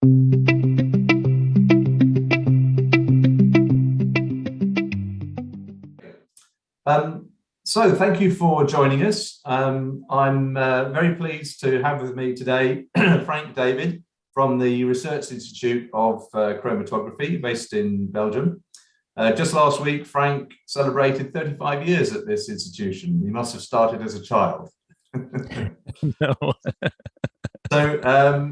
So thank you for joining us. I'm very pleased to have with me today Frank David from the Research Institute of Chromatography based in Belgium. Just last week, Frank celebrated 35 years at this institution. He must have started as a child. No. So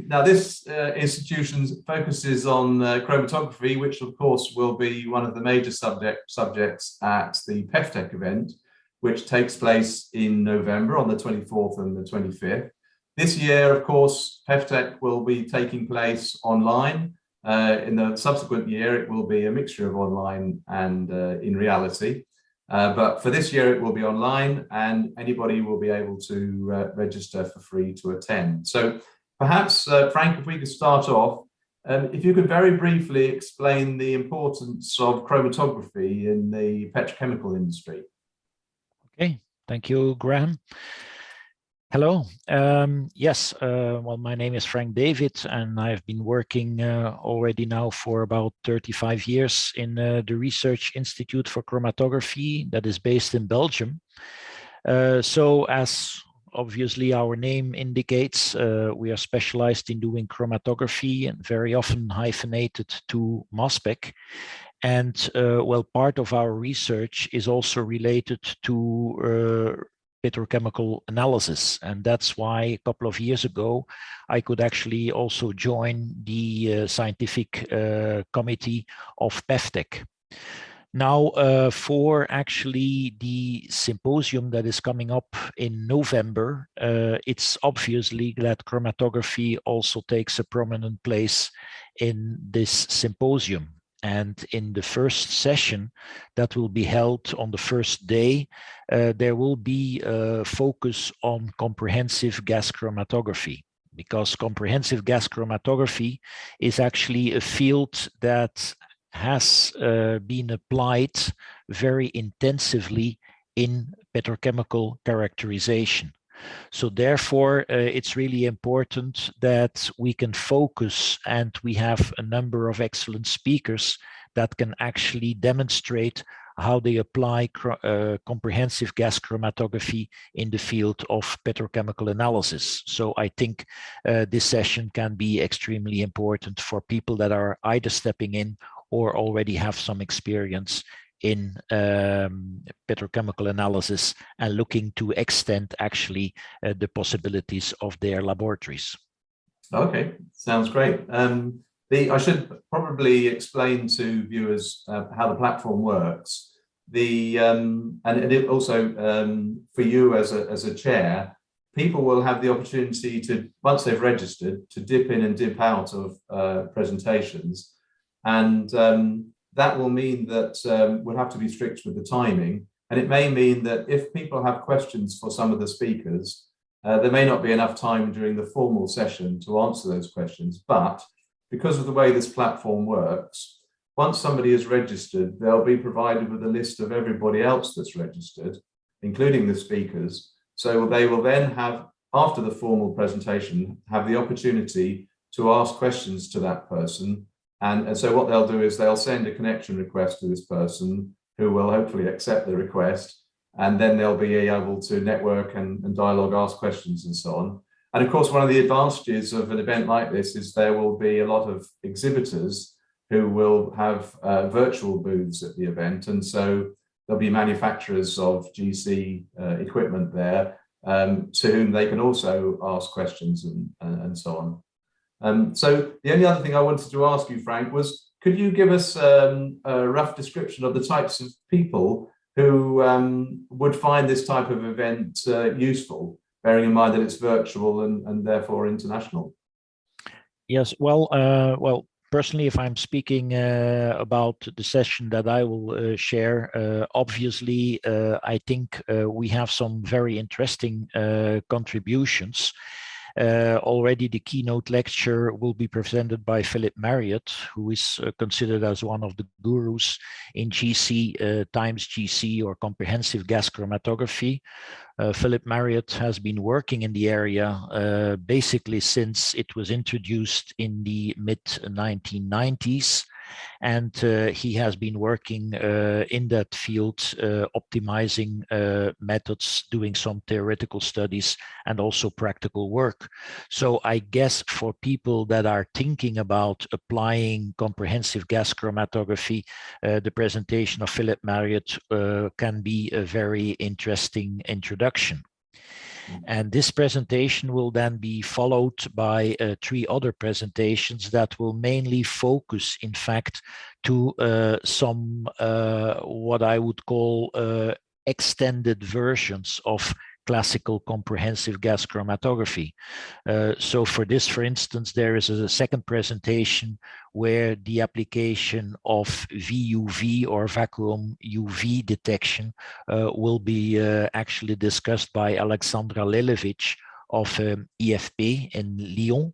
now this institution focuses on chromatography, which of course will be one of the major subjects at the PEFTEC event, which takes place in November on the 24th and the 25th. This year, of course, PEFTEC will be taking place online. In the subsequent year, it will be a mixture of online and in reality. But for this year, it will be online and anybody will be able to register for free to attend. So perhaps, Frank, if we could start off, if you could very briefly explain the importance of chromatography in the petrochemical industry. Okay, thank you, Graham. Hello. Yes, well, my name is Frank David, and I've been working already now for about 35 years in the Research Institute for Chromatography that is based in Belgium. So as obviously our name indicates, we are specialized in doing chromatography and very often hyphenated to mass spec. And well, part of our research is also related to petrochemical analysis, and that's why a couple of years ago I could actually also join the scientific committee of PEFTEC. Now, for actually the symposium that is coming up in November, it's obviously that chromatography also takes a prominent place in this symposium. And in the first session that will be held on the first day, there will be a focus on comprehensive gas chromatography, because comprehensive gas chromatography is actually a field that has been applied very intensively in petrochemical characterization. So therefore, it's really important that we can focus, and we have a number of excellent speakers that can actually demonstrate how they apply comprehensive gas chromatography in the field of petrochemical analysis. So I think this session can be extremely important for people that are either stepping in or already have some experience in petrochemical analysis and looking to extend actually the possibilities of their laboratories. Okay, sounds great. I should probably explain to viewers how the platform works. And it also for you as a chair, people will have the opportunity to, once they've registered, to dip in and dip out of presentations, and that will mean that we'll have to be strict with the timing. And it may mean that if people have questions for some of the speakers, there may not be enough time during the formal session to answer those questions. But because of the way this platform works, once somebody is registered, they'll be provided with a list of everybody else that's registered, including the speakers. So they will then have, after the formal presentation, have the opportunity to ask questions to that person. And so what they'll do is they'll send a connection request to this person who will hopefully accept the request, and then they'll be able to network and dialogue, ask questions and so on. And of course, one of the advantages of an event like this is there will be a lot of exhibitors who will have virtual booths at the event. And so there'll be manufacturers of GC equipment there to whom they can also ask questions and so on. So the only other thing I wanted to ask you, Frank, was could you give us a rough description of the types of people who would find this type of event useful, bearing in mind that it's virtual and therefore international? Yes, well, personally, if I'm speaking about the session that I will share, obviously, I think we have some very interesting contributions. Already the keynote lecture will be presented by Philip Marriott, who is considered as one of the gurus in GC times GC, or comprehensive gas chromatography. Philip Marriott has been working in the area basically since it was introduced in the mid-1990s. And he has been working in that field, optimizing methods, doing some theoretical studies, and also practical work. So I guess for people that are thinking about applying comprehensive gas chromatography, the presentation of Philip Marriott can be a very interesting introduction. And this presentation will then be followed by 3 other presentations that will mainly focus, in fact, to some what I would call extended versions of classical comprehensive gas chromatography. So for this, for instance, there is a second presentation where the application of VUV, or vacuum UV detection, will be actually discussed by Alexandra Lelevich of IFP in Lyon.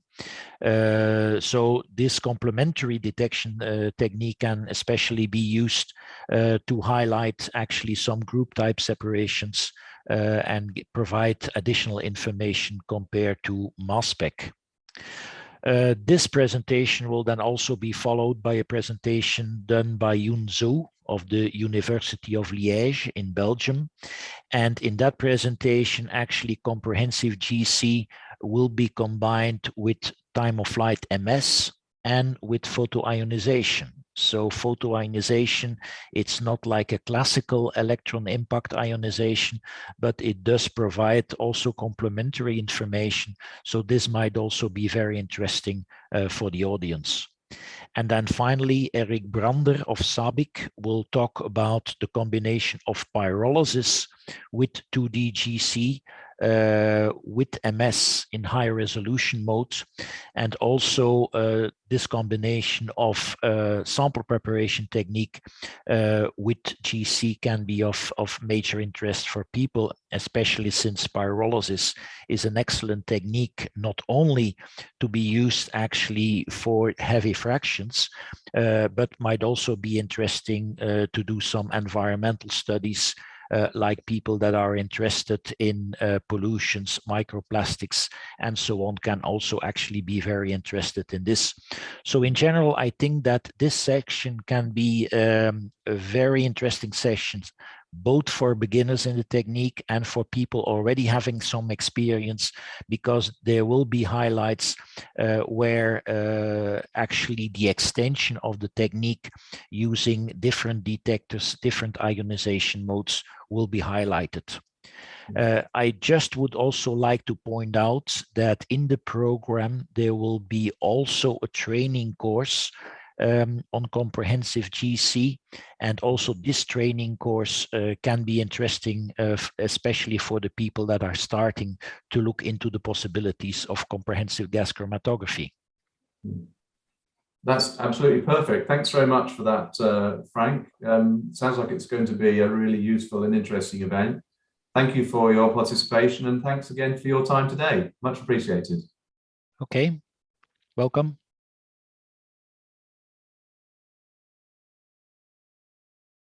So this complementary detection technique can especially be used to highlight actually some group type separations and provide additional information compared to mass spec. This presentation will then also be followed by a presentation done by Yoon Zhou of the University of Liège in Belgium. And in that presentation, actually comprehensive GC will be combined with time of flight MS and with photoionization. So photoionization, it's not like a classical electron impact ionization, but it does provide also complementary information. So this might also be very interesting for the audience. And then finally, Eric Brander of SABIC will talk about the combination of pyrolysis with 2D GC with MS in high resolution mode, and also this combination of sample preparation technique with GC can be of major interest for people, especially since pyrolysis is an excellent technique, not only to be used actually for heavy fractions, but might also be interesting to do some environmental studies, like people that are interested in pollutions, microplastics, and so on, can also actually be very interested in this. So in general, I think that this section can be a very interesting session, both for beginners in the technique and for people already having some experience, because there will be highlights where actually the extension of the technique using different detectors, different ionization modes will be highlighted. I just would also like to point out that in the program, there will be also a training course on comprehensive GC, and also this training course can be interesting, especially for the people that are starting to look into the possibilities of comprehensive gas chromatography. That's absolutely perfect. Thanks very much for that, Frank. Sounds like it's going to be a really useful and interesting event. Thank you for your participation, and thanks again for your time today. Much appreciated. Okay, welcome.